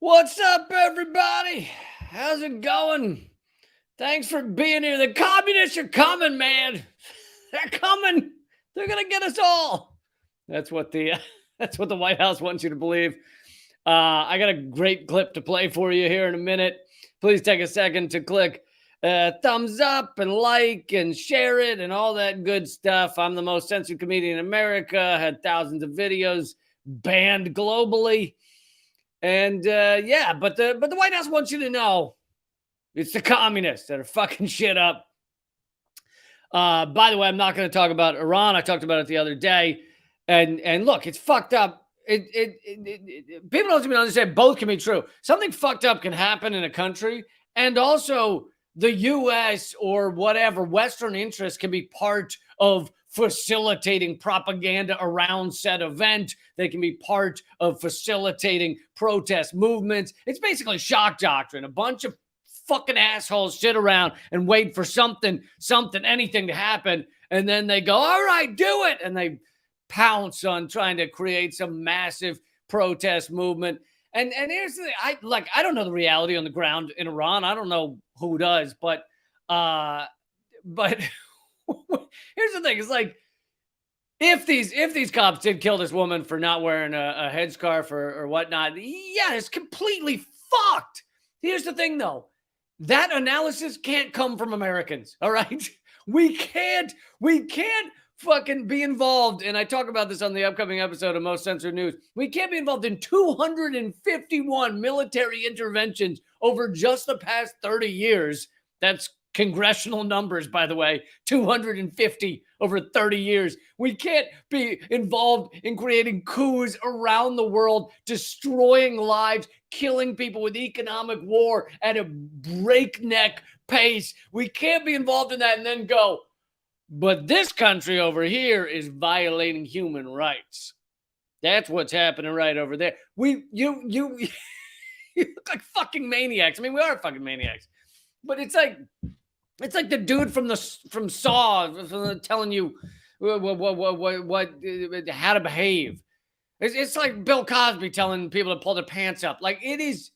What's up, everybody? How's it going? Thanks for being here. The communists are coming, man. They're coming. They're gonna get us all. That's what the that's what the White House wants you to believe. I got a great clip to play for you here in a minute. Please take a second to click thumbs up and like and share it and all that good stuff. I'm the most censored comedian in America. Had thousands of videos banned globally. And yeah, but the White House wants you to know it's the communists that are fucking shit up. By the way, I'm not going to talk about Iran. I talked about it the other day, and look, it's fucked up. People don't even understand both can be true. Something fucked up can happen in a country, and also the U.S. or whatever Western interests can be part of facilitating propaganda around said event. They can be part of facilitating protest movements. It's basically shock doctrine. A bunch of fucking assholes sit around and wait for something, anything to happen. And then they go, all right, do it. And they pounce on trying to create some massive protest movement. And here's the thing, I don't know the reality on the ground in Iran. I don't know who does, but here's the thing, it's like if these cops did kill this woman for not wearing a headscarf or whatnot, yeah, it's completely fucked. Here's the thing though, that analysis can't come from Americans, all right? We can't fucking be involved, and I talk about this on the upcoming episode of Most Censored News. We can't be involved in 251 military interventions over just the past 30 years. That's congressional numbers, by the way, 250 over 30 years. We can't be involved in creating coups around the world, destroying lives, killing people with economic war at a breakneck pace. We can't be involved in that and then go, but this country over here is violating human rights. That's what's happening right over there. You look like fucking maniacs. I mean, we are fucking maniacs. But it's like the dude from Saw telling you what how to behave. It's like Bill Cosby telling people to pull their pants up. Like, it is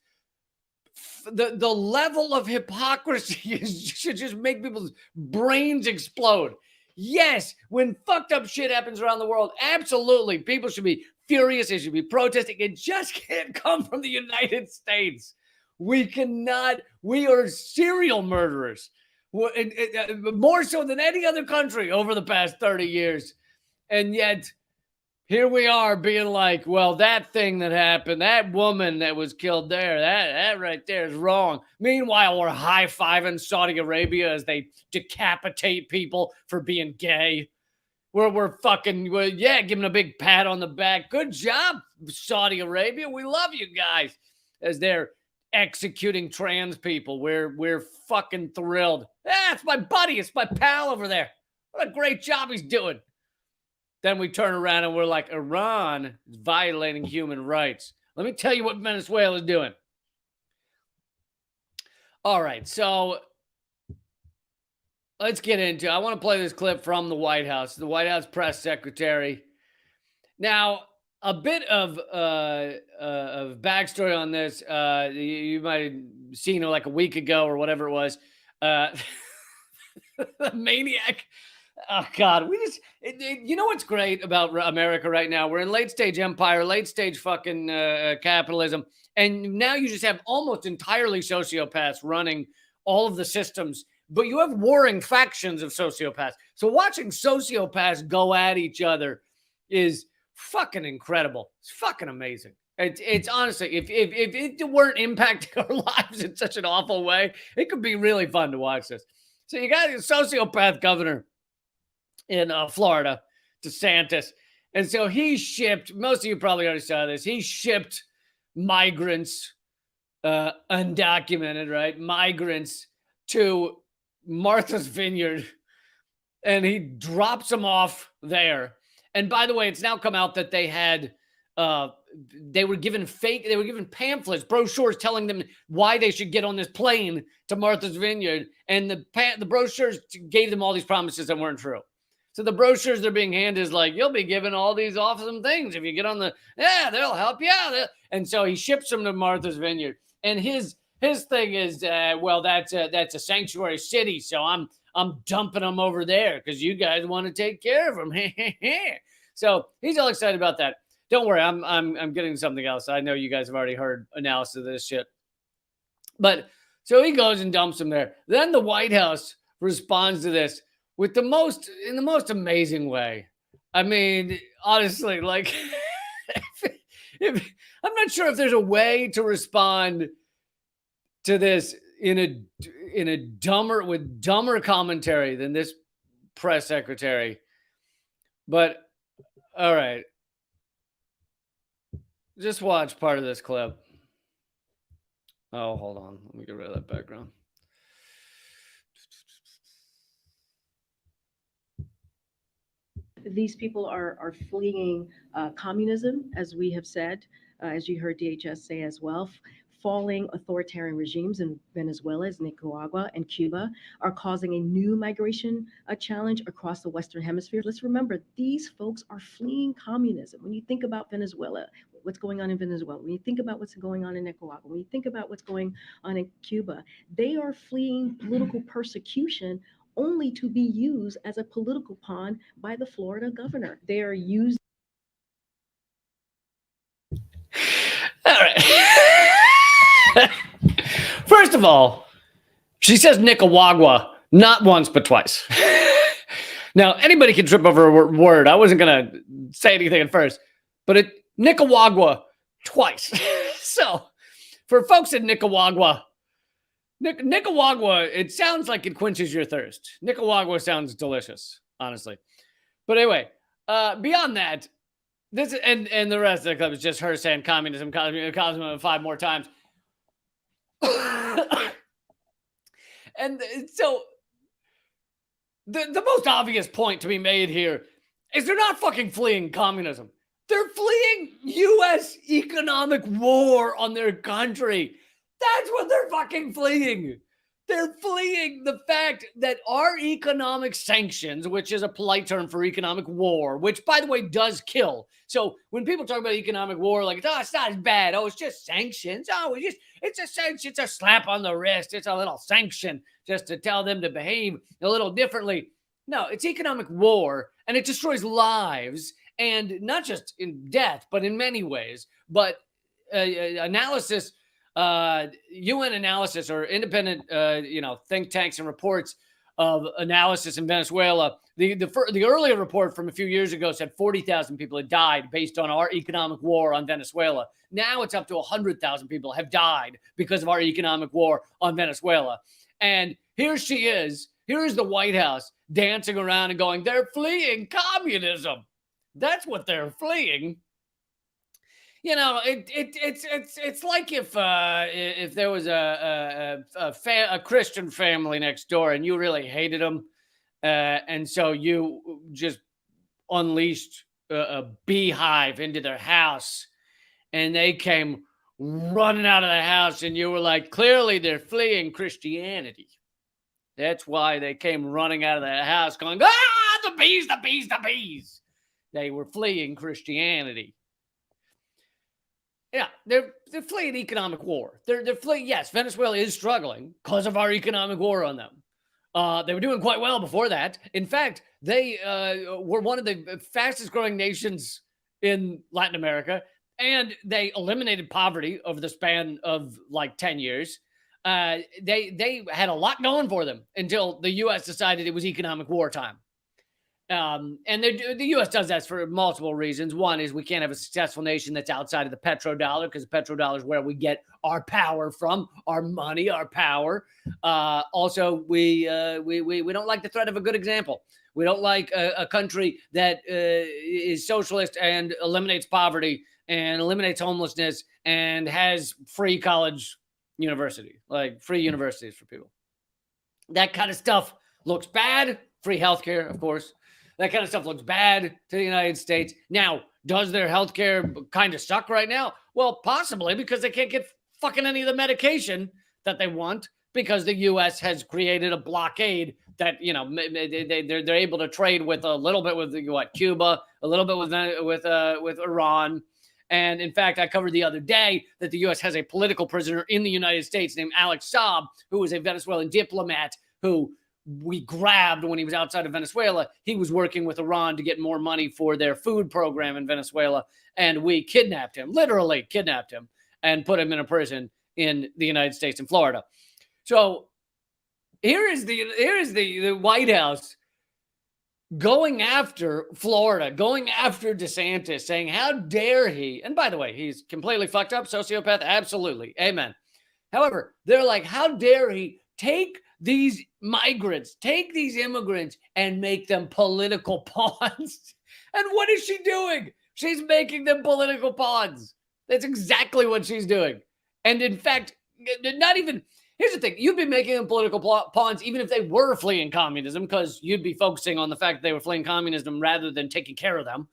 the level of hypocrisy should just make people's brains explode. Yes, when fucked up shit happens around the world, absolutely, people should be furious. They should be protesting. It just can't come from the United States. We cannot. We are serial murderers, more so than any other country over the past 30 years. And yet, here we are being like, well, that thing that happened, that woman that was killed there, that right there is wrong. Meanwhile, we're high-fiving Saudi Arabia as they decapitate people for being gay. We're giving a big pat on the back. Good job, Saudi Arabia. We love you guys. As they're executing trans people, we're fucking thrilled. It's my buddy. It's my pal over there. What a great job he's doing. Then we turn around and we're like, Iran is violating human rights. Let me tell you what Venezuela is doing. All right, so let's get into it. I want to play this clip from the White House, the White House press secretary. Now, a bit of backstory on this. You might have seen it like a week ago or whatever it was. The maniac. Oh, God. You know what's great about America right now? We're in late stage empire, late stage fucking capitalism. And now you just have almost entirely sociopaths running all of the systems. But you have warring factions of sociopaths. So watching sociopaths go at each other is fucking incredible. It's fucking amazing. It's honestly, if it weren't impacting our lives in such an awful way, it could be really fun to watch this. So you got a sociopath governor in Florida, DeSantis. And so he shipped, most of you probably already saw this, he shipped migrants, undocumented, right? Migrants to Martha's Vineyard, and he drops them off there. And by the way, it's now come out that they had, they were given pamphlets, brochures telling them why they should get on this plane to Martha's Vineyard. And the brochures gave them all these promises that weren't true. So the brochures they're being handed is like, you'll be given all these awesome things if you get on the, yeah, they'll help you out. And so he ships them to Martha's Vineyard. And his thing is, well, that's a sanctuary city, so I'm dumping them over there because you guys want to take care of them. So he's all excited about that. Don't worry, I'm getting something else. I know you guys have already heard analysis of this shit. But so he goes and dumps them there. Then the White House responds to this in the most amazing way. I mean, honestly, like, I'm not sure if there's a way to respond to this in a dumber commentary than this press secretary. But all right, just watch part of this clip. Oh, hold on. Let me get rid of that background. These people are fleeing communism, as we have said, as you heard DHS say as well. Falling authoritarian regimes in Venezuela, Nicaragua, and Cuba are causing a new migration challenge across the Western Hemisphere. Let's remember, these folks are fleeing communism. When you think about Venezuela, what's going on in Venezuela, when you think about what's going on in Nicaragua, when you think about what's going on in Cuba, they are fleeing political persecution only to be used as a political pawn by the Florida governor. They are used. All right. First of all, she says Nicaragua not once but twice. Now, anybody can trip over a word. I wasn't going to say anything at first, but Nicaragua twice. So, for folks in Nicaragua, it sounds like it quenches your thirst. Nicaragua sounds delicious, honestly. But anyway, beyond that, this and the rest of the clip is just her saying communism 5 more times. And so the most obvious point to be made here is they're not fucking fleeing communism. They're fleeing U.S. economic war on their country. That's what they're fucking fleeing. They're fleeing the fact that our economic sanctions, which is a polite term for economic war, which, by the way, does kill. So when people talk about economic war, like, oh, it's not as bad. Oh, it's just sanctions. Oh, it's a sanction. It's a slap on the wrist. It's a little sanction just to tell them to behave a little differently. No, it's economic war, and it destroys lives, and not just in death, but in many ways. But analysis... UN analysis or independent, think tanks and reports of analysis in Venezuela. The earlier report from a few years ago said 40,000 people had died based on our economic war on Venezuela. Now it's up to 100,000 people have died because of our economic war on Venezuela. And here she is. Here is the White House dancing around and going, they're fleeing communism. That's what they're fleeing. You know, it's like if there was a Christian family next door and you really hated them, and so you just unleashed a beehive into their house, and they came running out of the house, and you were like, clearly they're fleeing Christianity. That's why they came running out of the house, going, ah, the bees, the bees, the bees. They were fleeing Christianity. Yeah, they're fleeing economic war. They're fleeing. Yes, Venezuela is struggling because of our economic war on them. They were doing quite well before that. In fact, they were one of the fastest growing nations in Latin America, and they eliminated poverty over the span of like 10 years. They had a lot going for them until the U.S. decided it was economic wartime. And the U.S. does that for multiple reasons. One is we can't have a successful nation that's outside of the petrodollar, because the petrodollar is where we get our power from, our money, our power. Also, we don't like the threat of a good example. We don't like a country that is socialist and eliminates poverty and eliminates homelessness and has free college university, like free universities for people. That kind of stuff looks bad. Free healthcare, of course. That kind of stuff looks bad to the United States. Now, does their healthcare kind of suck right now? Well, possibly, because they can't get fucking any of the medication that they want, because the U.S. has created a blockade that they're able to trade with a little bit with Cuba, a little bit with Iran. And in fact, I covered the other day that the U.S. has a political prisoner in the United States named Alex Saab, who was a Venezuelan diplomat who we grabbed when he was outside of Venezuela. He was working with Iran to get more money for their food program in Venezuela. And we kidnapped him, literally kidnapped him, and put him in a prison in the United States in Florida. So here is the White House going after Florida, going after DeSantis, saying, how dare he? And by the way, he's completely fucked up, sociopath. Absolutely. Amen. However, they're like, how dare he take these migrants, take these immigrants and make them political pawns? And what is she doing? She's making them political pawns. That's exactly what she's doing. And in fact, not even... Here's the thing. You'd be making them political pawns even if they were fleeing communism, because you'd be focusing on the fact that they were fleeing communism rather than taking care of them.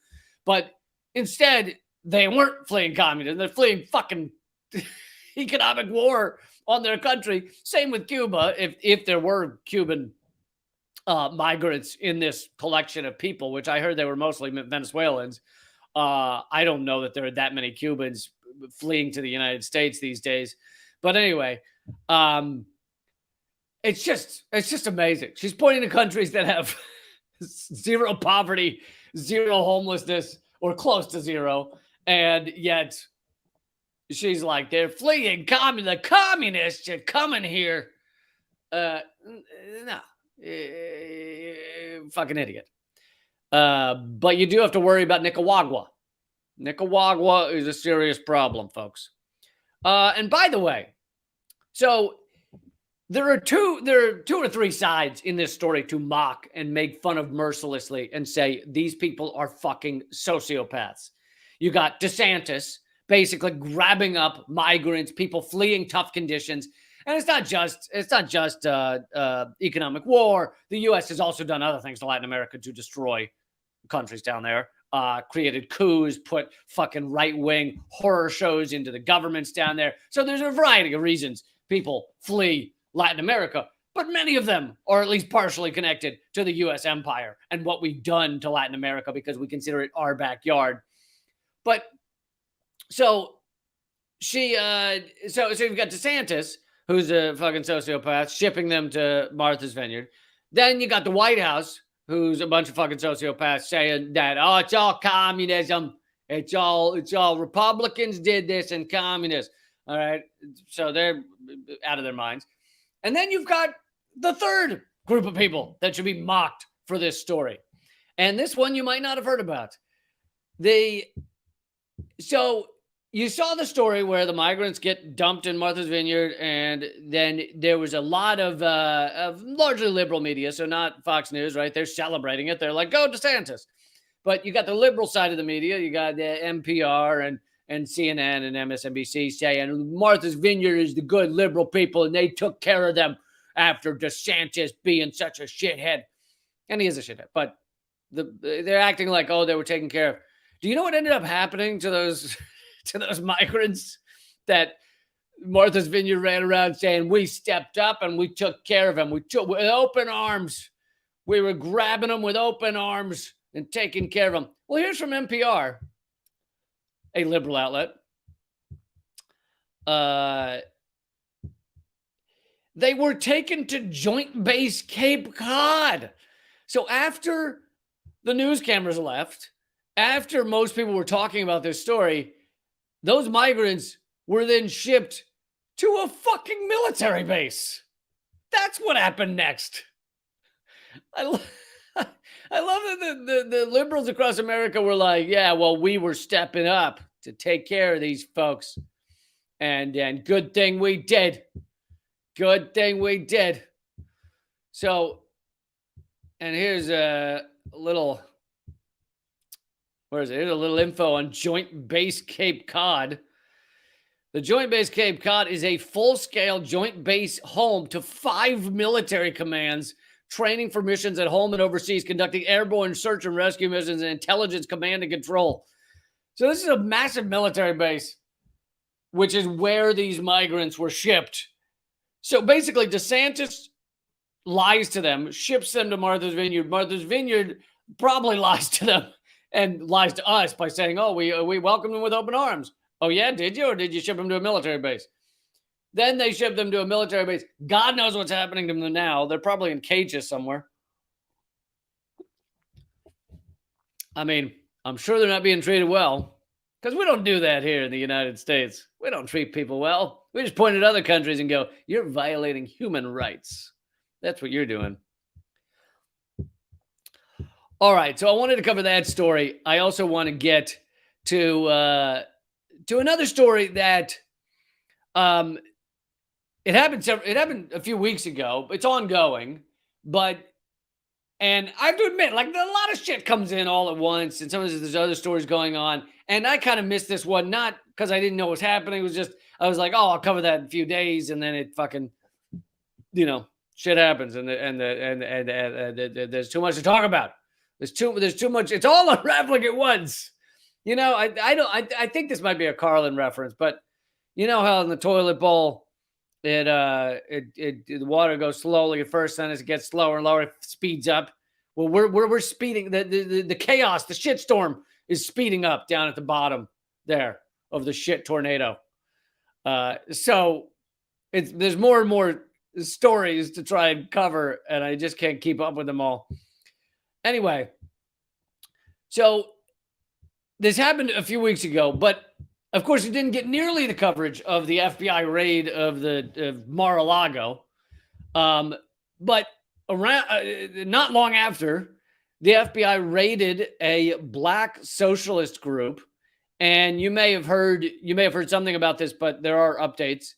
But instead, they weren't fleeing communism. They're fleeing fucking economic war on their country. Same with Cuba. If there were Cuban migrants in this collection of people, which I heard they were mostly Venezuelans. I don't know that there are that many Cubans fleeing to the United States these days. But anyway... it's just amazing. She's pointing to countries that have zero poverty, zero homelessness, or close to zero, and yet she's like, they're fleeing the communists are coming here. No, fucking idiot. But you do have to worry about Nicaragua. Nicaragua is a serious problem, folks. And by the way, so there are two or three sides in this story to mock and make fun of mercilessly and say these people are fucking sociopaths. You got DeSantis basically grabbing up migrants, people fleeing tough conditions. And it's not just economic war. The U.S. has also done other things to Latin America to destroy countries down there. Created coups, put fucking right-wing horror shows into the governments down there. So there's a variety of reasons people flee Latin America, but many of them are at least partially connected to the U.S. empire and what we've done to Latin America because we consider it our backyard. But so you've got DeSantis, who's a fucking sociopath, shipping them to Martha's Vineyard. Then you got the White House, who's a bunch of fucking sociopaths saying that, oh, it's all communism. It's all Republicans did this and communists. All right. So they're out of their minds. And then you've got the third group of people that should be mocked for this story. And this one you might not have heard about. So you saw the story where the migrants get dumped in Martha's Vineyard, and then there was a lot of largely liberal media, so not Fox News, right? They're celebrating it. They're like, go DeSantis. But you got the liberal side of the media. You got the NPR and CNN and MSNBC saying Martha's Vineyard is the good liberal people, and they took care of them after DeSantis being such a shithead. And he is a shithead, but they're acting like, oh, they were taken care of. Do you know what ended up happening to those migrants that Martha's Vineyard ran around saying, we stepped up and we took care of them. We took with open arms. We were grabbing them with open arms and taking care of them. Well, here's from NPR, a liberal outlet. They were taken to Joint Base Cape Cod. So after the news cameras left, after most people were talking about this story, those migrants were then shipped to a fucking military base. That's what happened next. I love that the liberals across America were like, yeah, well, we were stepping up to take care of these folks. And good thing we did. Good thing we did. So, and here's a little... Where is it? Here's a little info on Joint Base Cape Cod. The Joint Base Cape Cod is a full-scale joint base home to 5 military commands, training for missions at home and overseas, conducting airborne search and rescue missions, and intelligence command and control. So this is a massive military base, which is where these migrants were shipped. So basically, DeSantis lies to them, ships them to Martha's Vineyard. Martha's Vineyard probably lies to them and lies to us by saying, oh, we welcomed them with open arms. Oh, yeah, did you? Or did you ship them to a military base? Then they ship them to a military base. God knows what's happening to them now. They're probably in cages somewhere. I mean, I'm sure they're not being treated well, because we don't do that here in the United States. We don't treat people well. We just point at other countries and go, you're violating human rights. That's what you're doing. All right, so I wanted to cover that story. I also want to get to another story that it happened a few weeks ago. It's ongoing, and I have to admit, like, a lot of shit comes in all at once, and sometimes there's other stories going on, and I kind of missed this one, not because I didn't know what was happening. It was just, I was like, oh, I'll cover that in a few days, and then it fucking, shit happens, and there's too much to talk about. There's too much. It's all unraveling at once. I think this might be a Carlin reference, but you know how in the toilet bowl, the water goes slowly at first, then as it gets slower and lower, it speeds up. Well, we're speeding. The chaos, the shitstorm is speeding up down at the bottom there of the shit tornado. So there's more and more stories to try and cover, and I just can't keep up with them all. Anyway, so this happened a few weeks ago, but of course, it didn't get nearly the coverage of the FBI raid of Mar-a-Lago. But around not long after, the FBI raided a black socialist group, and you may have heard something about this, but there are updates.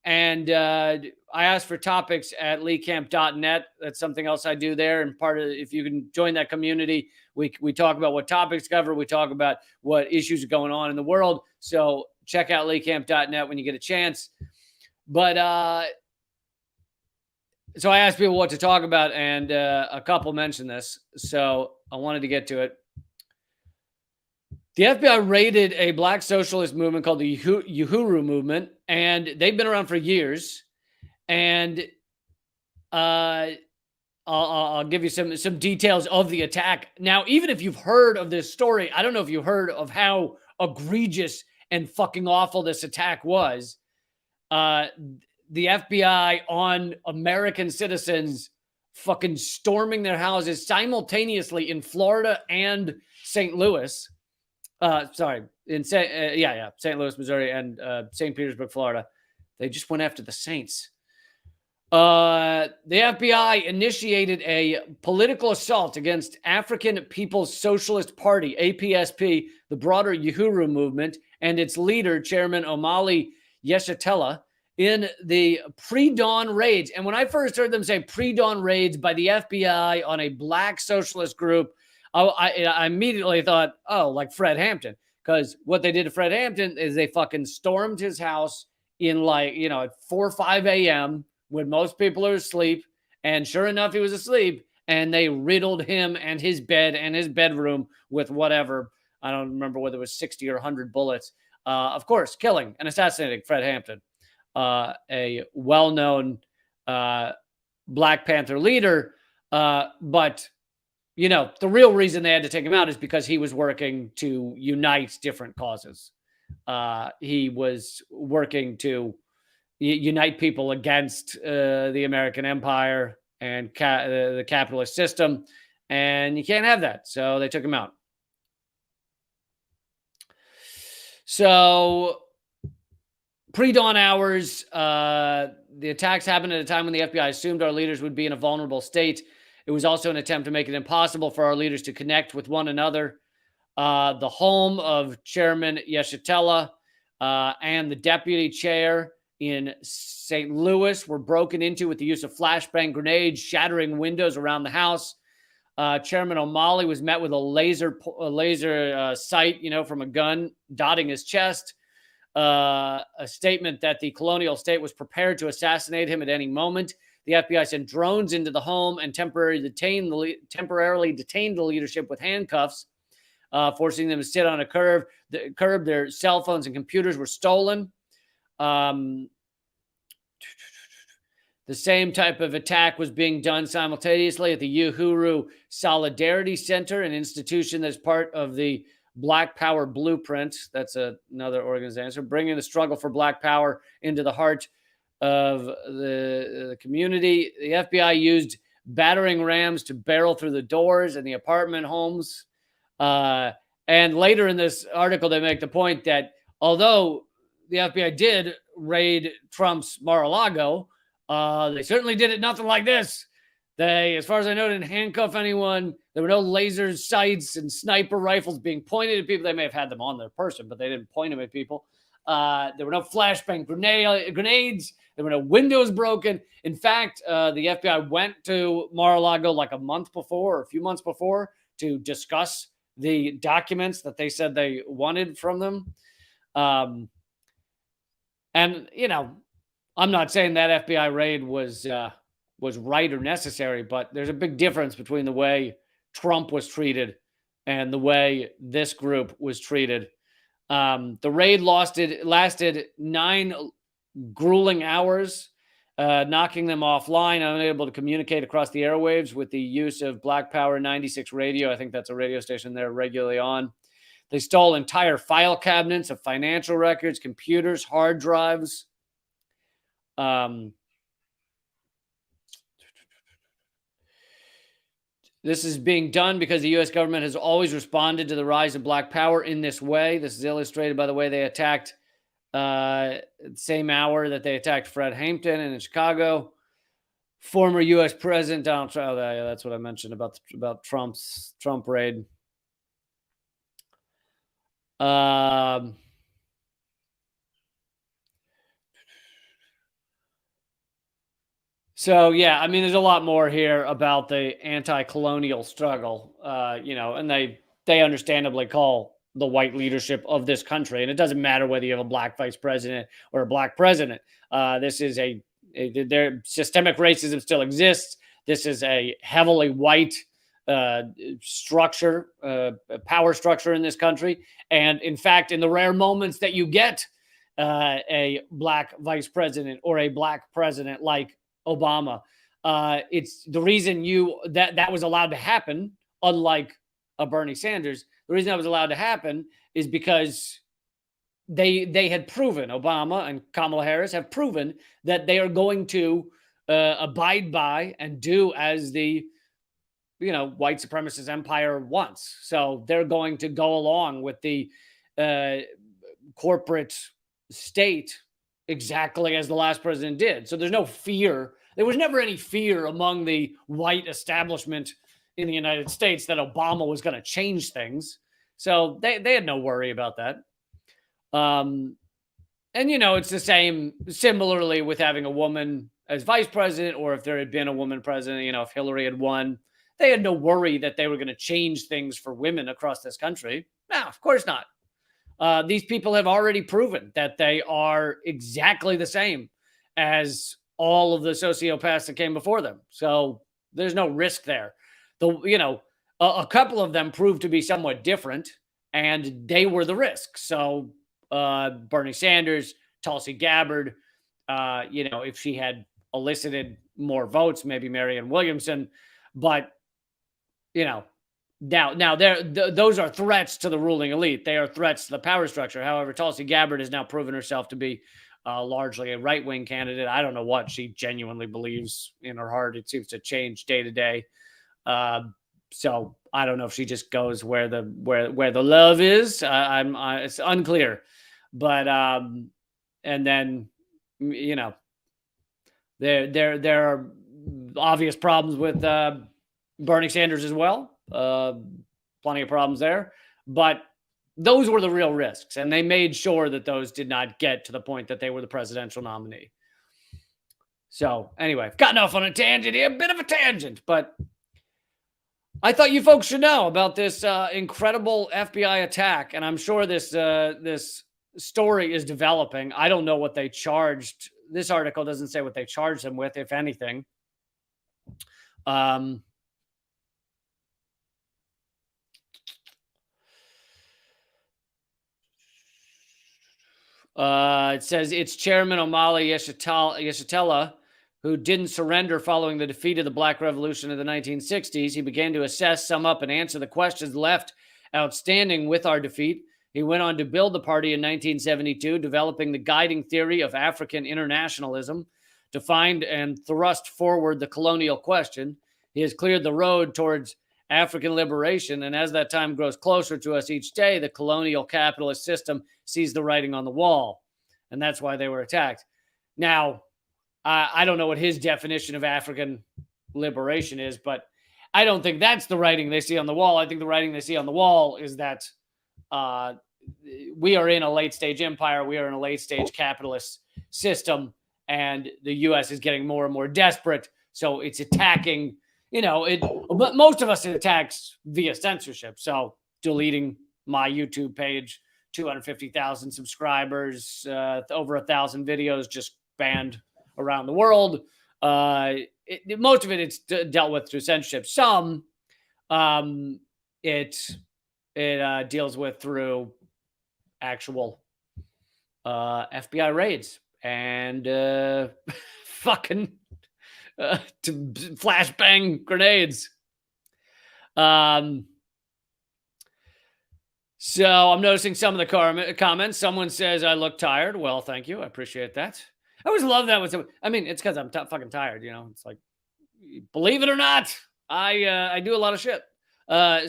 And I asked for topics at leecamp.net. That's something else I do there. And if you can join that community, we talk about what topics cover. We talk about what issues are going on in the world. So check out leecamp.net when you get a chance. But so I asked people what to talk about, and a couple mentioned this. So I wanted to get to it. The FBI raided a black socialist movement called the Uhuru movement, and they've been around for years. And I'll give you some details of the attack. Now, even if you've heard of this story, I don't know if you heard of how egregious and fucking awful this attack was. The FBI on American citizens fucking storming their houses simultaneously in Florida and St. Louis. In St. Louis, Missouri, and St. Petersburg, Florida. They just went after the Saints. The FBI initiated a political assault against African People's Socialist Party, APSP, the broader Uhuru movement, and its leader, Chairman Omali Yeshitela, in the pre-dawn raids. And when I first heard them say pre-dawn raids by the FBI on a black socialist group, I immediately thought, oh, like Fred Hampton. Because what they did to Fred Hampton is they fucking stormed his house in at 4 or 5 a.m. when most people are asleep. And sure enough, he was asleep. And they riddled him and his bed and his bedroom with whatever. I don't remember whether it was 60 or 100 bullets. Of course, killing and assassinating Fred Hampton, a well-known Black Panther leader. But the real reason they had to take him out is because he was working to unite different causes. He was working to unite people against the American empire and the capitalist system. And you can't have that. So they took him out. So pre-dawn hours, the attacks happened at a time when the FBI assumed our leaders would be in a vulnerable state. It was also an attempt to make it impossible for our leaders to connect with one another. The home of Chairman Yeshitela and the deputy chair in St. Louis were broken into with the use of flashbang grenades, shattering windows around the house. Chairman Omali was met with a laser sight, from a gun, dotting his chest. A statement that the colonial state was prepared to assassinate him at any moment. The FBI sent drones into the home and temporarily detained the leadership with handcuffs, forcing them to sit on a curb. Their cell phones and computers were stolen. The same type of attack was being done simultaneously at the Uhuru Solidarity Center, an institution that's part of the Black Power Blueprint. That's another organization bringing the struggle for Black Power into the heart of the community. The FBI used battering rams to barrel through the doors in the apartment homes. And later in this article, they make the point that although the FBI did raid Trump's Mar-a-Lago, they certainly did it nothing like this. They, as far as I know, didn't handcuff anyone. There were no laser sights and sniper rifles being pointed at people. They may have had them on their person, but they didn't point them at people. There were no flashbang grenades. There were no windows broken. In fact, the FBI went to Mar-a-Lago like a month before or a few months before to discuss the documents that they said they wanted from them. And, you know, I'm not saying that FBI raid was right or necessary, but there's a big difference between the way Trump was treated and the way this group was treated. The raid lasted 9 grueling hours, knocking them offline, unable to communicate across the airwaves with the use of Black Power 96 radio. I think that's a radio station they're regularly on. They stole entire file cabinets of financial records, computers, hard drives. This is being done because the U.S. government has always responded to the rise of Black Power in this way. This is illustrated by the way they attacked the same hour that they attacked Fred Hampton in Chicago. Former U.S. President Donald Trump. Oh, yeah, that's what I mentioned about Trump raid. So, yeah, I mean, there's a lot more here about the anti-colonial struggle, and they understandably call the white leadership of this country. And it doesn't matter whether you have a black vice president or a black president. This is their systemic racism still exists. This is a heavily white structure, power structure in this country. And in fact, in the rare moments that you get a black vice president or a black president like Obama, it's the reason that was allowed to happen, unlike a Bernie Sanders. The reason that was allowed to happen is because they had proven, Obama and Kamala Harris have proven that they are going to abide by and do as the white supremacist empire wants. So they're going to go along with the corporate state exactly as the last president did. So there's no fear. There was never any fear among the white establishment in the United States that Obama was going to change things. So they had no worry about that. And, it's the same similarly with having a woman as vice president, or if there had been a woman president, if Hillary had won, they had no worry that they were going to change things for women across this country. No, of course not. These people have already proven that they are exactly the same as all of the sociopaths that came before them. So there's no risk there. A couple of them proved to be somewhat different, and they were the risk. So Bernie Sanders, Tulsi Gabbard, if she had elicited more votes, maybe Marianne Williamson, but now those are threats to the ruling elite. They are threats to the power structure. However, Tulsi Gabbard has now proven herself to be largely a right-wing candidate. I don't know what she genuinely believes in her heart. It seems to change day to day. So I don't know if she just goes where the love is. It's unclear. But and then there are obvious problems with Bernie Sanders as well. Plenty of problems there, but those were the real risks, and they made sure that those did not get to the point that they were the presidential nominee. So anyway, I've gotten off on a tangent here, a bit of a tangent, but I thought you folks should know about this incredible FBI attack, and I'm sure this story is developing. I don't know what they charged. This article doesn't say what they charged them with, if anything. It says its chairman, Omali Yeshitela, who didn't surrender following the defeat of the Black Revolution of the 1960s. He began to assess, sum up, and answer the questions left outstanding with our defeat. He went on to build the party in 1972, developing the guiding theory of African internationalism to find and thrust forward the colonial question. He has cleared the road towards African liberation, and as that time grows closer to us each day, the colonial capitalist system sees the writing on the wall, and that's why they were attacked. Now, I don't know what his definition of African liberation is, but I don't think that's the writing they see on the wall. I think the writing they see on the wall is that we are in a late-stage empire. We are in a late-stage capitalist system, and the U.S. is getting more and more desperate, so it's attacking, but most of us it attacks via censorship. So deleting my YouTube page, 250,000 subscribers, over 1,000 videos just banned around the world. Most of it it's dealt with through censorship. Some it deals with through actual FBI raids and fucking to flashbang grenades. So I'm noticing some of the comments. Someone says I look tired. Well, thank you. I appreciate that. I always love that when someone, it's because I'm fucking tired. It's like, believe it or not, I do a lot of shit.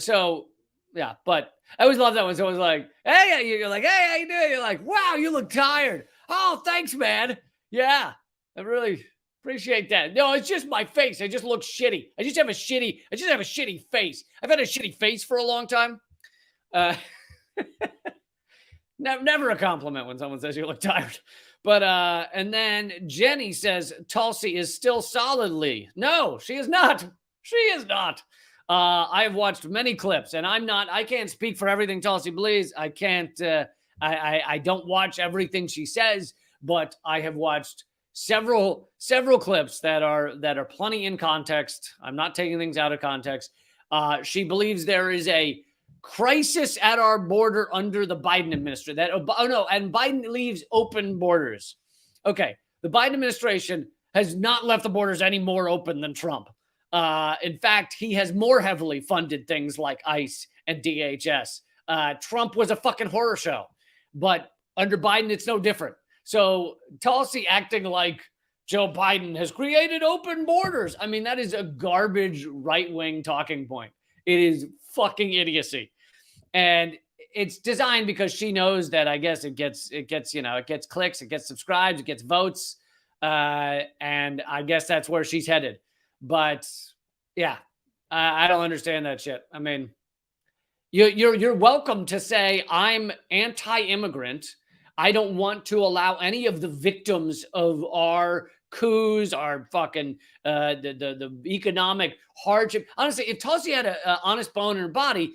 So yeah, but I always love that when someone's like, hey, you're like, hey, how you doing? You're like, wow, you look tired. Oh, thanks, man. Yeah, I really appreciate that. No, it's just my face. I just look shitty. I just have a shitty face. I've had a shitty face for a long time. Never a compliment when someone says you look tired. But, and then Jenny says, Tulsi is still solidly. No, she is not. She is not. I have watched many clips, and I can't speak for everything Tulsi believes. I can't, I don't watch everything she says, but I have watched several clips that are plenty in context. I'm not taking things out of context. She believes there is a crisis at our border under the Biden administration. And Biden leaves open borders. Okay, the Biden administration has not left the borders any more open than Trump. In fact, he has more heavily funded things like ICE and DHS. Trump was a fucking horror show, but under Biden, it's no different. So Tulsi acting like Joe Biden has created open borders. I mean, that is a garbage right-wing talking point. It is fucking idiocy. And it's designed because she knows that I guess it gets clicks, it gets subscribes, it gets votes. And I guess that's where she's headed. But yeah, I don't understand that shit. I mean, you're welcome to say I'm anti-immigrant. I don't want to allow any of the victims of our coups, our fucking the economic hardship. Honestly, if Tulsi had an honest bone in her body,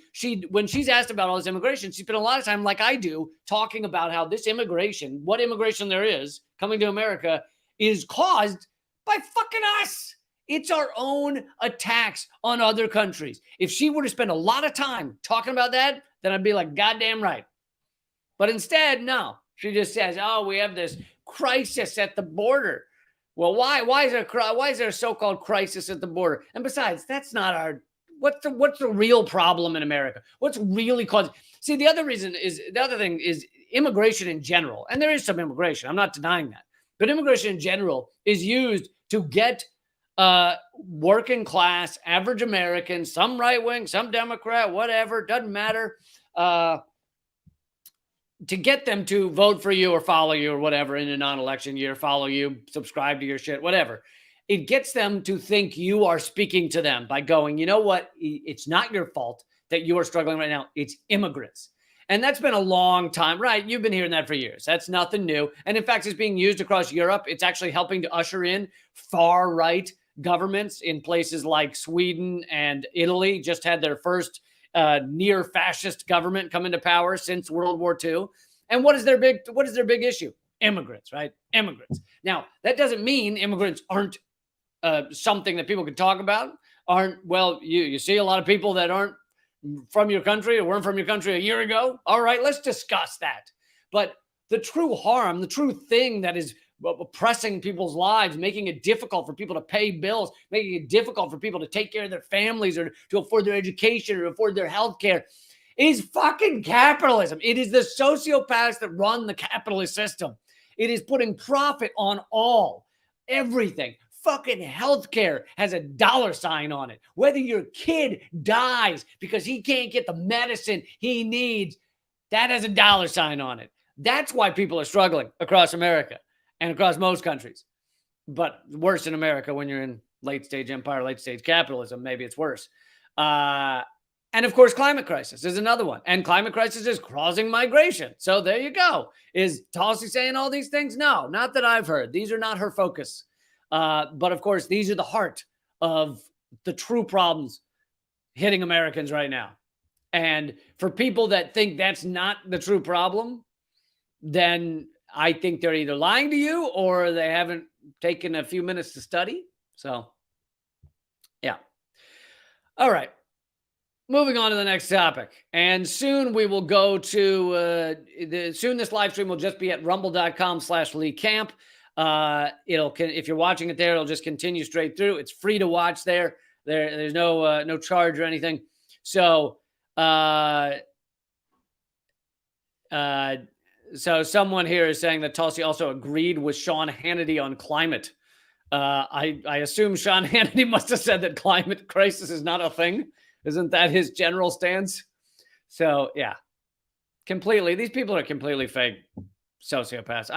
when she's asked about all this immigration, she spent a lot of time, like I do, talking about how this immigration, what immigration there is coming to America, is caused by fucking us. It's our own attacks on other countries. If she were to spend a lot of time talking about that, then I'd be like, goddamn right. But instead, no. She just says, oh, we have this crisis at the border. Well, why is there a so-called crisis at the border? And besides, that's not our, what's the real problem in America? What's really causing? See, the other thing is immigration in general. And there is some immigration. I'm not denying that. But immigration in general is used to get working class, average Americans, some right wing, some Democrat, whatever, doesn't matter, to get them to vote for you or follow you or whatever in a non-election year, follow you, subscribe to your shit, whatever. It gets them to think you are speaking to them by going, you know what? It's not your fault that you are struggling right now. It's immigrants. And that's been a long time, right? You've been hearing that for years. That's nothing new. And in fact, it's being used across Europe. It's actually helping to usher in far right governments in places like Sweden and Italy. Just had their first near fascist government come into power since World War II. And what is their big issue? Immigrants, right? Immigrants. Now, that doesn't mean immigrants aren't something that people can talk about. You see a lot of people that aren't from your country or weren't from your country a year ago. All right, let's discuss that. But the true harm, the true thing that is oppressing people's lives, making it difficult for people to pay bills, making it difficult for people to take care of their families or to afford their education or afford their health care, is fucking capitalism. It is the sociopaths that run the capitalist system. It is putting profit on everything. Fucking healthcare has a dollar sign on it. Whether your kid dies because he can't get the medicine he needs, that has a dollar sign on it. That's why people are struggling across America and across most countries. But worse in America when you're in late stage empire, late stage capitalism, maybe it's worse. And of course, climate crisis is another one. And climate crisis is causing migration. So there you go. Is Tulsi saying all these things? No, not that I've heard. These are not her focus. But of course, these are the heart of the true problems hitting Americans right now. And for people that think that's not the true problem, then I think they're either lying to you or they haven't taken a few minutes to study. So, yeah. All right. Moving on to the next topic. And soon we will go to, soon this live stream will just be at rumble.com/Lee Camp. If you're watching it there, it'll just continue straight through. It's free to watch there. There's no charge or anything. So, so someone here is saying that Tulsi also agreed with Sean Hannity on climate. I assume Sean Hannity must have said that climate crisis is not a thing. Isn't that his general stance? So yeah, completely. These people are completely fake sociopaths.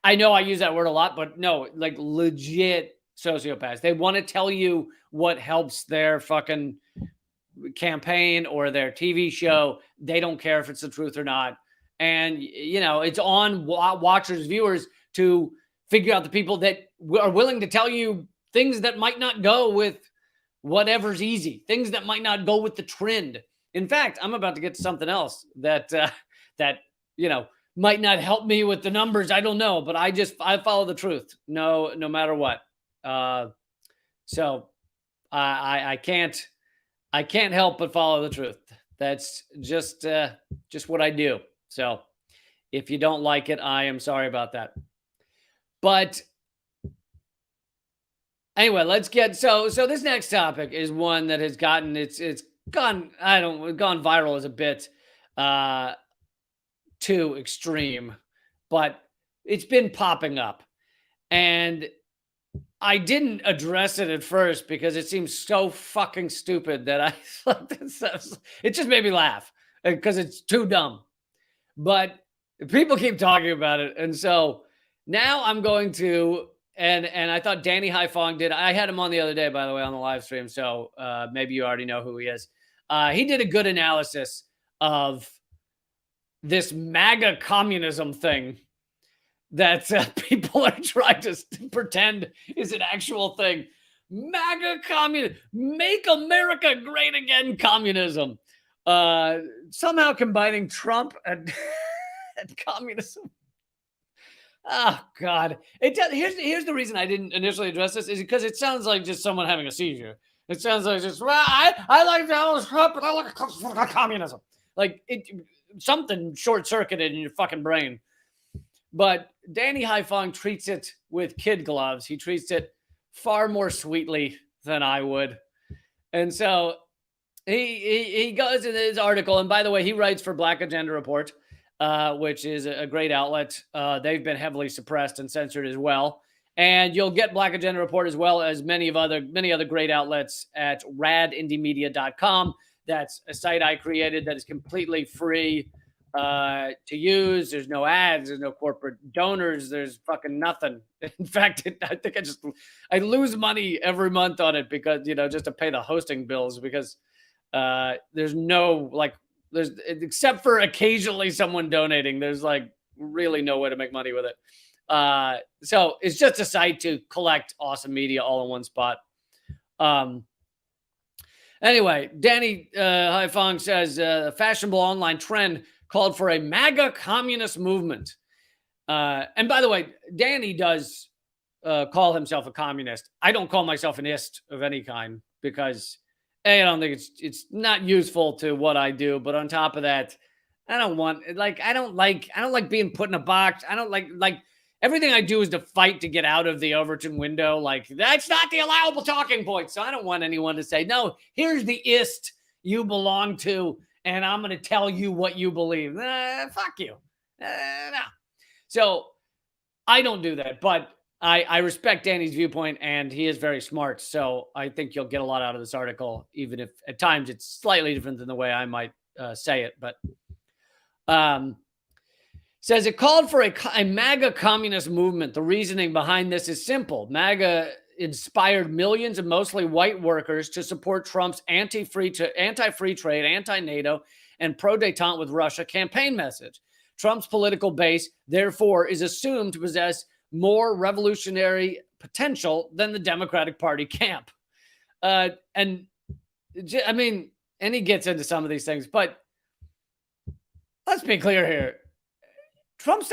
I know I use that word a lot, but no, like legit sociopaths. They want to tell you what helps their fucking campaign or their TV show. They don't care if it's the truth or not. And, you know, it's on watchers, viewers to figure out the people that are willing to tell you things that might not go with whatever's easy, things that might not go with the trend. In fact, I'm about to get to something else that, you know, might not help me with the numbers. I don't know, but I follow the truth. No matter what. So I can't help but follow the truth. That's just what I do. So if you don't like it, I am sorry about that. But anyway, let's get so this next topic is one that has gotten it's gone viral as a bit too extreme, but it's been popping up. And I didn't address it at first because it seems so fucking stupid that it just made me laugh because it's too dumb. But people keep talking about it. And so now I'm going to, and I thought Danny Haifong did. I had him on the other day, by the way, on the live stream. So maybe you already know who he is. He did a good analysis of this MAGA communism thing that people are trying to pretend is an actual thing. MAGA communism, make America great again communism. Somehow combining Trump and communism. Oh, God. Here's the reason I didn't initially address this is because it sounds like just someone having a seizure. It sounds like just, well, I like Donald Trump, but I like communism. Like, something short-circuited in your fucking brain. But Danny Haifong treats it with kid gloves. He treats it far more sweetly than I would. And so he goes in his article. And by the way, he writes for Black Agenda Report, which is a great outlet. They've been heavily suppressed and censored as well. And you'll get Black Agenda Report as well as many other great outlets at radindiemedia.com. That's a site I created that is completely free to use. There's no ads, there's no corporate donors, there's fucking nothing. In fact, I think I lose money every month on it because, you know, just to pay the hosting bills because there's except for occasionally someone donating, there's like really no way to make money with it. So it's just a site to collect awesome media all in one spot. Anyway, Danny Haifong says a fashionable online trend called for a MAGA communist movement. And by the way, Danny does call himself a communist. I don't call myself an ist of any kind because I don't think it's not useful to what I do. But on top of that, I don't like being put in a box. I don't like everything I do is to fight to get out of the Overton window. Like, that's not the allowable talking point. So I don't want anyone to say, no, here's the ist you belong to, and I'm going to tell you what you believe. Fuck you. No. So I don't do that, but I respect Danny's viewpoint, and he is very smart. So I think you'll get a lot out of this article, even if at times it's slightly different than the way I might say it. But says it called for a MAGA communist movement. The reasoning behind this is simple. MAGA inspired millions of mostly white workers to support Trump's anti-free trade, anti-NATO, and pro-détente with Russia campaign message. Trump's political base, therefore, is assumed to possess more revolutionary potential than the Democratic Party camp. And he gets into some of these things, but let's be clear here. Trump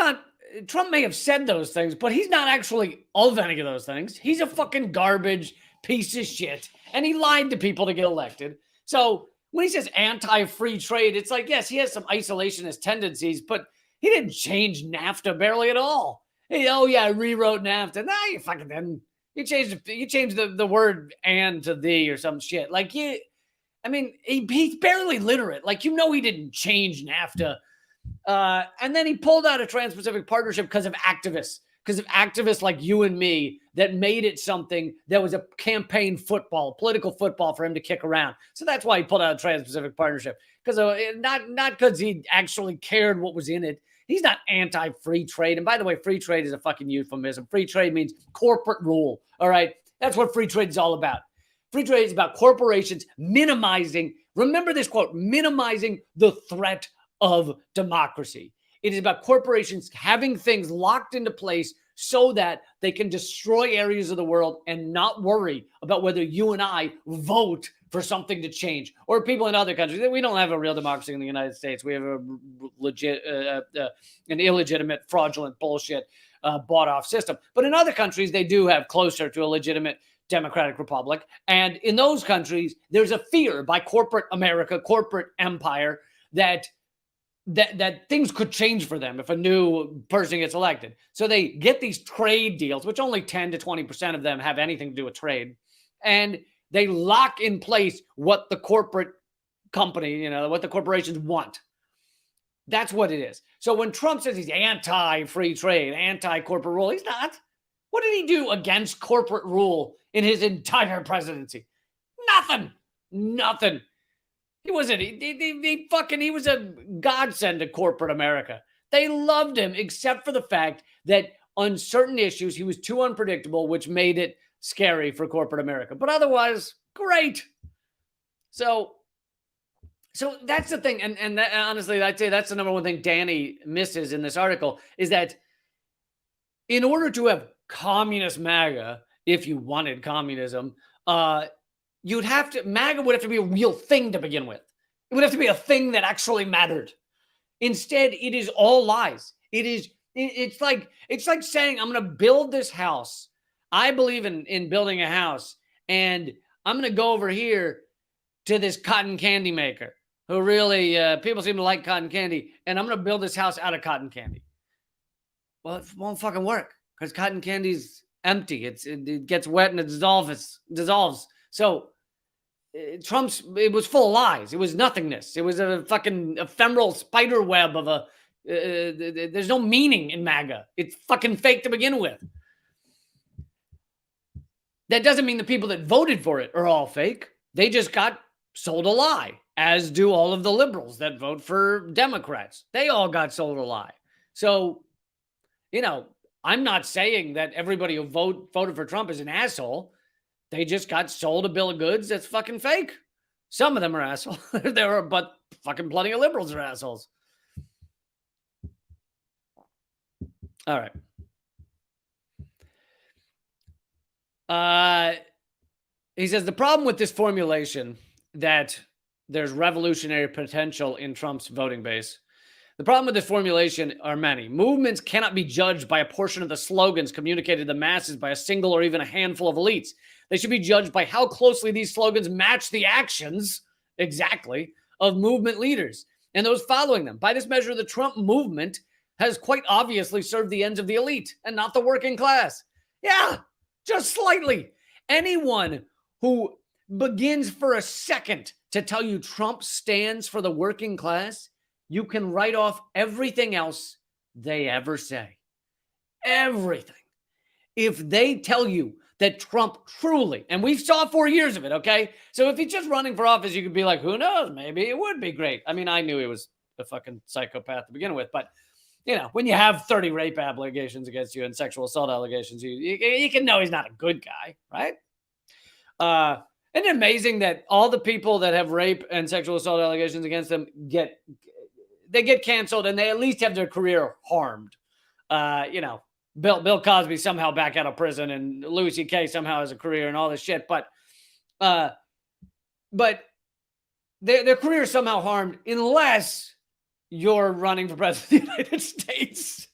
may have said those things, but he's not actually of any of those things. He's a fucking garbage piece of shit, and he lied to people to get elected. So when he says anti-free trade, it's like, yes, he has some isolationist tendencies, but he didn't change NAFTA barely at all. I rewrote NAFTA. Nah, you fucking didn't. You changed the word and to thee or some shit. Like, he's barely literate. Like, he didn't change NAFTA. And then he pulled out a Trans-Pacific Partnership because of activists like you and me that made it something that was a campaign football, political football for him to kick around. So that's why he pulled out a Trans-Pacific Partnership, because not because he actually cared what was in it. He's not anti-free trade. And by the way, free trade is a fucking euphemism. Free trade means corporate rule. All right. That's what free trade is all about. Free trade is about corporations minimizing, remember this quote, minimizing the threat of democracy. It is about corporations having things locked into place so that they can destroy areas of the world and not worry about whether you and I vote for something to change, or people in other countries. We don't have a real democracy in the United States. We have a legit, an illegitimate, fraudulent bullshit bought off system. But in other countries, they do have closer to a legitimate democratic republic. And in those countries, there's a fear by corporate America, corporate empire, that things could change for them if a new person gets elected. So they get these trade deals, which only 10 to 20% of them have anything to do with trade. And they lock in place what the corporate company, what the corporations want. That's what it is. So when Trump says he's anti-free trade, anti-corporate rule, he's not. What did he do against corporate rule in his entire presidency? Nothing. He wasn't. He was a godsend to corporate America. They loved him, except for the fact that on certain issues, he was too unpredictable, which made it scary for corporate America. But otherwise, great. So that's the thing. And that, honestly, I'd say that's the number one thing Danny misses in this article, is that in order to have communist MAGA, if you wanted communism, MAGA would have to be a real thing to begin with. It would have to be a thing that actually mattered. Instead, it is all lies. It's like saying, I'm going to build this house. I believe in building a house, and I'm going to go over here to this cotton candy maker who really, people seem to like cotton candy, and I'm going to build this house out of cotton candy. Well, it won't fucking work, because cotton candy's empty. It gets wet and it dissolves. So it was full of lies. It was nothingness. It was a fucking ephemeral spider web of there's no meaning in MAGA. It's fucking fake to begin with. That doesn't mean the people that voted for it are all fake. They just got sold a lie, as do all of the liberals that vote for Democrats. They all got sold a lie. So, I'm not saying that everybody who voted for Trump is an asshole. They just got sold a bill of goods that's fucking fake. Some of them are assholes. But fucking plenty of liberals are assholes. All right. He says the problem with this formulation that there's revolutionary potential in Trump's voting base. The problem with this formulation are many. Movements cannot be judged by a portion of the slogans communicated to the masses by a single or even a handful of elites. They should be judged by how closely these slogans match the actions, exactly, of movement leaders and those following them. By this measure, the Trump movement has quite obviously served the ends of the elite and not the working class. Yeah, just slightly. Anyone who begins for a second to tell you Trump stands for the working class, you can write off everything else they ever say. Everything. If they tell you that Trump truly, and we saw 4 years of it, okay? So if he's just running for office, you could be like, who knows? Maybe it would be great. I mean, I knew he was a fucking psychopath to begin with, but when you have 30 rape allegations against you and sexual assault allegations, you can know he's not a good guy, right? Isn't it amazing that all the people that have rape and sexual assault allegations against them get canceled and they at least have their career harmed? Bill Cosby somehow back out of prison and Louis C.K. somehow has a career and all this shit, but their career is somehow harmed unless you're running for president of the United States.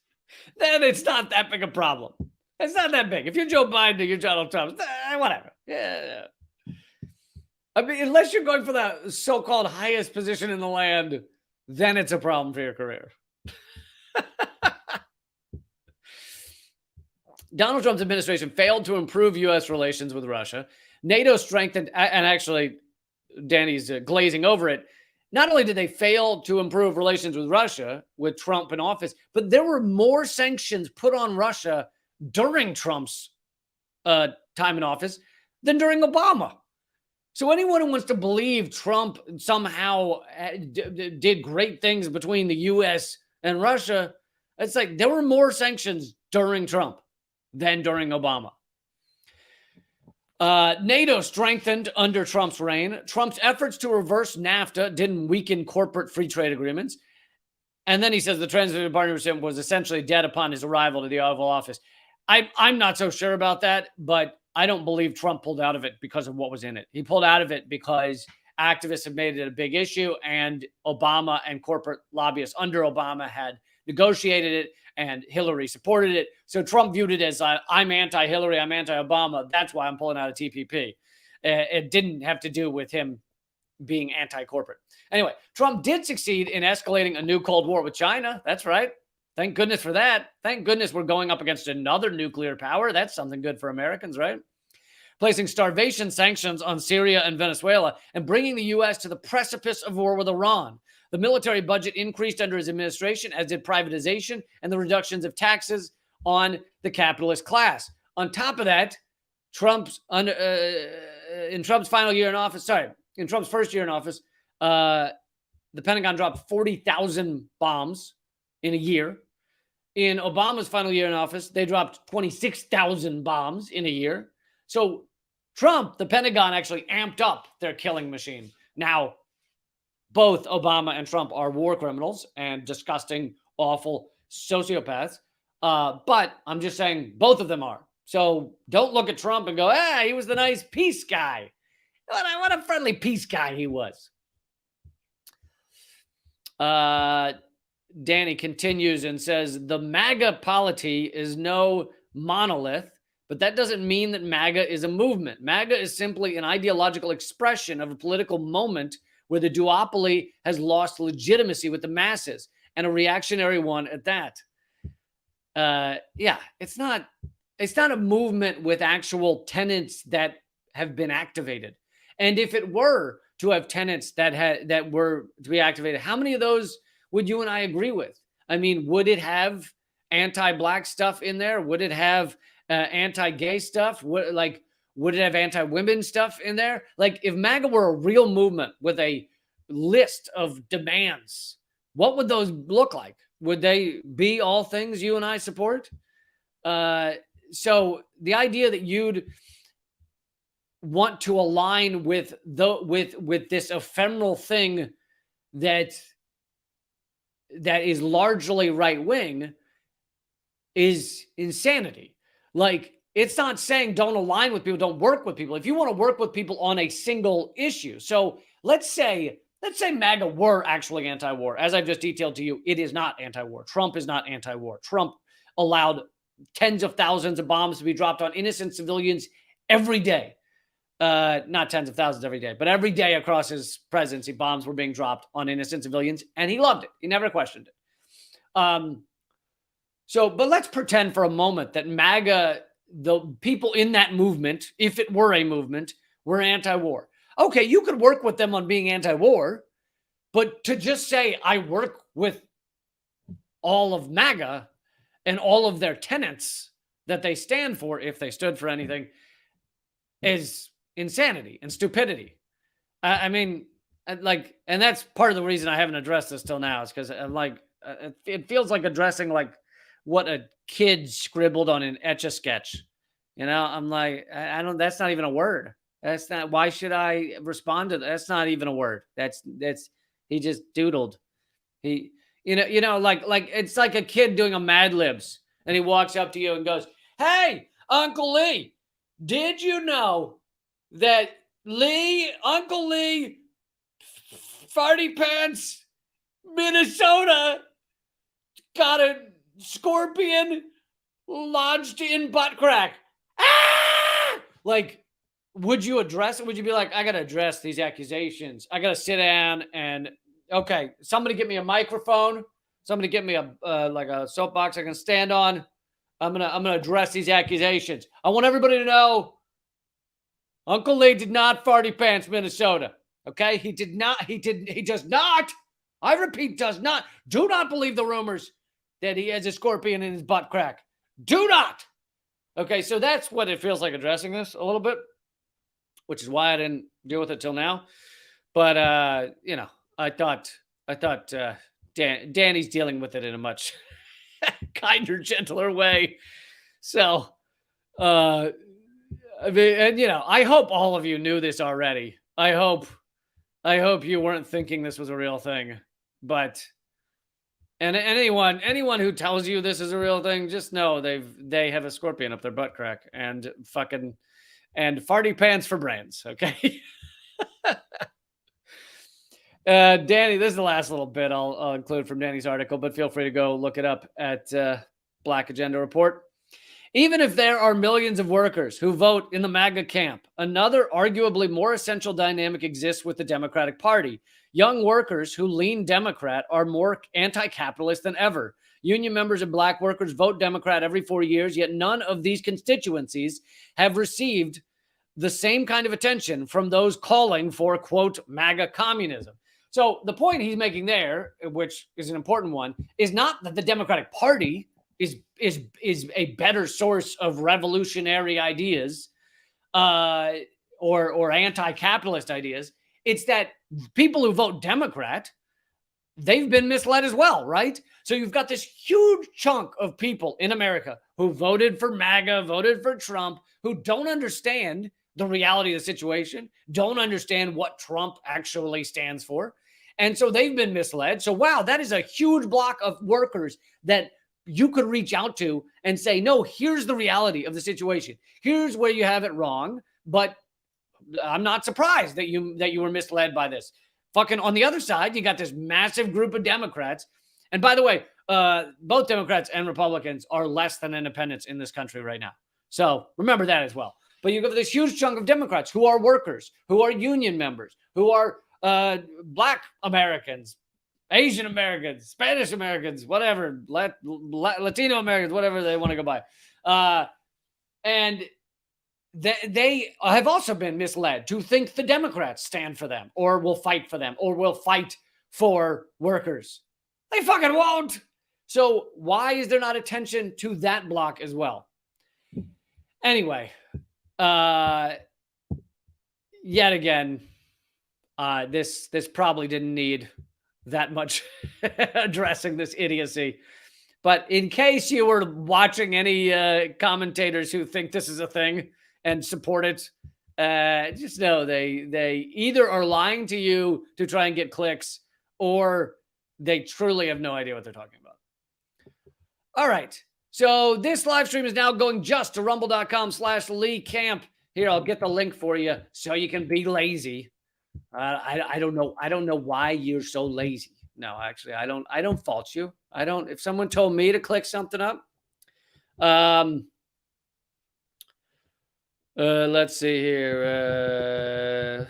Then it's not that big a problem. It's not that big. If you're Joe Biden or you're Donald Trump, whatever. Yeah. I mean, unless you're going for the so-called highest position in the land, then it's a problem for your career. Donald Trump's administration failed to improve U.S. relations with Russia. NATO strengthened, and actually, Danny's glazing over it. Not only did they fail to improve relations with Russia with Trump in office, but there were more sanctions put on Russia during Trump's time in office than during Obama. So anyone who wants to believe Trump somehow did great things between the U.S. and Russia, it's like there were more sanctions during Trump than during Obama. NATO strengthened under Trump's reign. Trump's efforts to reverse NAFTA didn't weaken corporate free trade agreements. And then he says the transatlantic partnership was essentially dead upon his arrival to the Oval Office. I'm not so sure about that, but I don't believe Trump pulled out of it because of what was in it. He pulled out of it because activists have made it a big issue, and Obama and corporate lobbyists under Obama had negotiated it, and Hillary supported it. So Trump viewed it as I'm anti-Hillary, I'm anti-Obama. That's why I'm pulling out of TPP. It didn't have to do with him being anti-corporate. Anyway, Trump did succeed in escalating a new Cold War with China. That's right. Thank goodness for that. Thank goodness we're going up against another nuclear power. That's something good for Americans, right? Placing starvation sanctions on Syria and Venezuela and bringing the U.S. to the precipice of war with Iran. The military budget increased under his administration, as did privatization and the reductions of taxes on the capitalist class. On top of that, in Trump's first year in office, the Pentagon dropped 40,000 bombs in a year. In Obama's final year in office, they dropped 26,000 bombs in a year. So Trump, the Pentagon actually amped up their killing machine. Now, both Obama and Trump are war criminals and disgusting, awful sociopaths. But I'm just saying both of them are. So don't look at Trump and go, he was the nice peace guy. What a friendly peace guy he was. Danny continues and says, the MAGA polity is no monolith, but that doesn't mean that MAGA is a movement. MAGA is simply an ideological expression of a political moment where the duopoly has lost legitimacy with the masses, and a reactionary one at that. It's not a movement with actual tenets that have been activated. And if it were to have tenets that were to be activated, how many of those would you and I agree with? I mean, would it have anti-black stuff in there? Would it have anti-gay stuff? Would it have anti-women stuff in there? Like, if MAGA were a real movement with a list of demands, what would those look like? Would they be all things you and I support? So the idea that you'd want to align with this ephemeral thing that is largely right-wing is insanity. Like, it's not saying don't align with people, don't work with people. If you want to work with people on a single issue. So let's say MAGA were actually anti-war. As I've just detailed to you, it is not anti-war. Trump is not anti-war. Trump allowed tens of thousands of bombs to be dropped on innocent civilians every day. Not tens of thousands every day, but every day across his presidency, bombs were being dropped on innocent civilians, and he loved it. He never questioned it. So, but let's pretend for a moment that MAGA, the people in that movement, if it were a movement, were anti-war. Okay, you could work with them on being anti-war, but to just say I work with all of MAGA and all of their tenets that they stand for, if they stood for anything, is insanity and stupidity. I mean, like, and that's part of the reason I haven't addressed this till now, is because it feels like addressing like what a kid scribbled on an Etch-a-Sketch. You know, I'm like, I don't. That's not even a word. That's not. Why should I respond to that? That's not even a word. That's he just doodled. He, like it's like a kid doing a Mad Libs, and he walks up to you and goes, "Hey, Uncle Lee, did you know that Uncle Lee, Farty Pants, Minnesota, got a scorpion lodged in butt crack?" Ah! Like, would you address it? Would you be like, I got to address these accusations. I got to sit down and, okay, somebody get me a microphone. Somebody get me a like a soapbox I can stand on. I'm gonna address these accusations. I want everybody to know Uncle Lee did not Farty Pants, Minnesota. Okay, he did not. He does not. I repeat, does not. Do not believe the rumors that he has a scorpion in his butt crack. Do not. Okay, so that's what it feels like addressing this a little bit, which is why I didn't deal with it till now. But I thought Danny's dealing with it in a much kinder, gentler way. So, I mean, and I hope all of you knew this already. I hope you weren't thinking this was a real thing. But and anyone who tells you this is a real thing, just know they have a scorpion up their butt crack and Farty Pants for brands. Okay. Danny, this is the last little bit I'll include from Danny's article, but feel free to go look it up at Black Agenda Report. Even if there are millions of workers who vote in the MAGA camp, another arguably more essential dynamic exists with the Democratic Party. Young workers who lean Democrat are more anti-capitalist than ever. Union members and black workers vote Democrat every 4 years, yet none of these constituencies have received the same kind of attention from those calling for, quote, MAGA communism. So the point he's making there, which is an important one, is not that the Democratic Party is a better source of revolutionary ideas or anti-capitalist ideas. It's that people who vote Democrat, they've been misled as well, right? So you've got this huge chunk of people in America who voted for MAGA, voted for Trump, who don't understand the reality of the situation, don't understand what Trump actually stands for. And so they've been misled. So, wow, that is a huge block of workers that you could reach out to and say, no, here's the reality of the situation. Here's where you have it wrong. But I'm not surprised that you were misled by this. Fucking on the other side, you got this massive group of Democrats. And by the way, both Democrats and Republicans are less than independents in this country right now. So remember that as well. But you got this huge chunk of Democrats who are workers, who are union members, who are Black Americans, Asian Americans, Spanish Americans, whatever, Latino Americans, whatever they want to go by. And they have also been misled to think the Democrats stand for them or will fight for them or will fight for workers. They fucking won't. So why is there not attention to that block as well? Anyway, yet again, this probably didn't need that much addressing this idiocy. But in case you were watching any commentators who think this is a thing and support it, just know they either are lying to you to try and get clicks, or they truly have no idea what they're talking about. All right. So this live stream is now going just to rumble.com/Lee Camp. Here, I'll get the link for you so you can be lazy. I don't know. I don't know why you're so lazy. No, actually, I don't fault you. I don't. If someone told me to click something up, let's see here.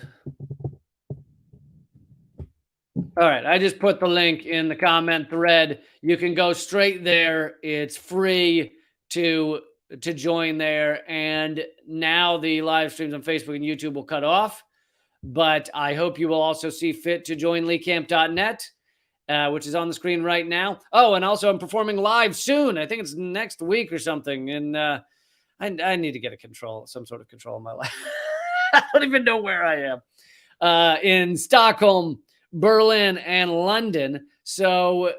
All right, I just put the link in the comment thread. You can go straight there. It's free to join there. And now the live streams on Facebook and YouTube will cut off. But I hope you will also see fit to join leecamp.net, which is on the screen right now. Oh, and also I'm performing live soon. I think it's next week or something. And I need to get some sort of control in my life. I don't even know where I am. In Stockholm, Berlin, and London. So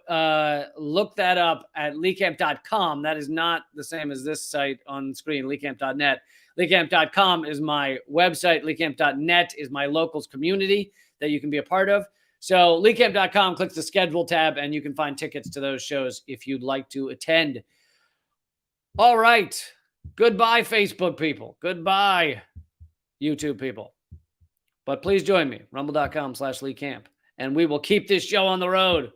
look that up at leecamp.com. That is not the same as this site on the screen, leecamp.net. Leecamp.com is my website. Leecamp.net is my locals community that you can be a part of. So leecamp.com, click the schedule tab, and you can find tickets to those shows if you'd like to attend. All right. Goodbye, Facebook people. Goodbye, YouTube people. But please join me, rumble.com/leecamp. And we will keep this show on the road.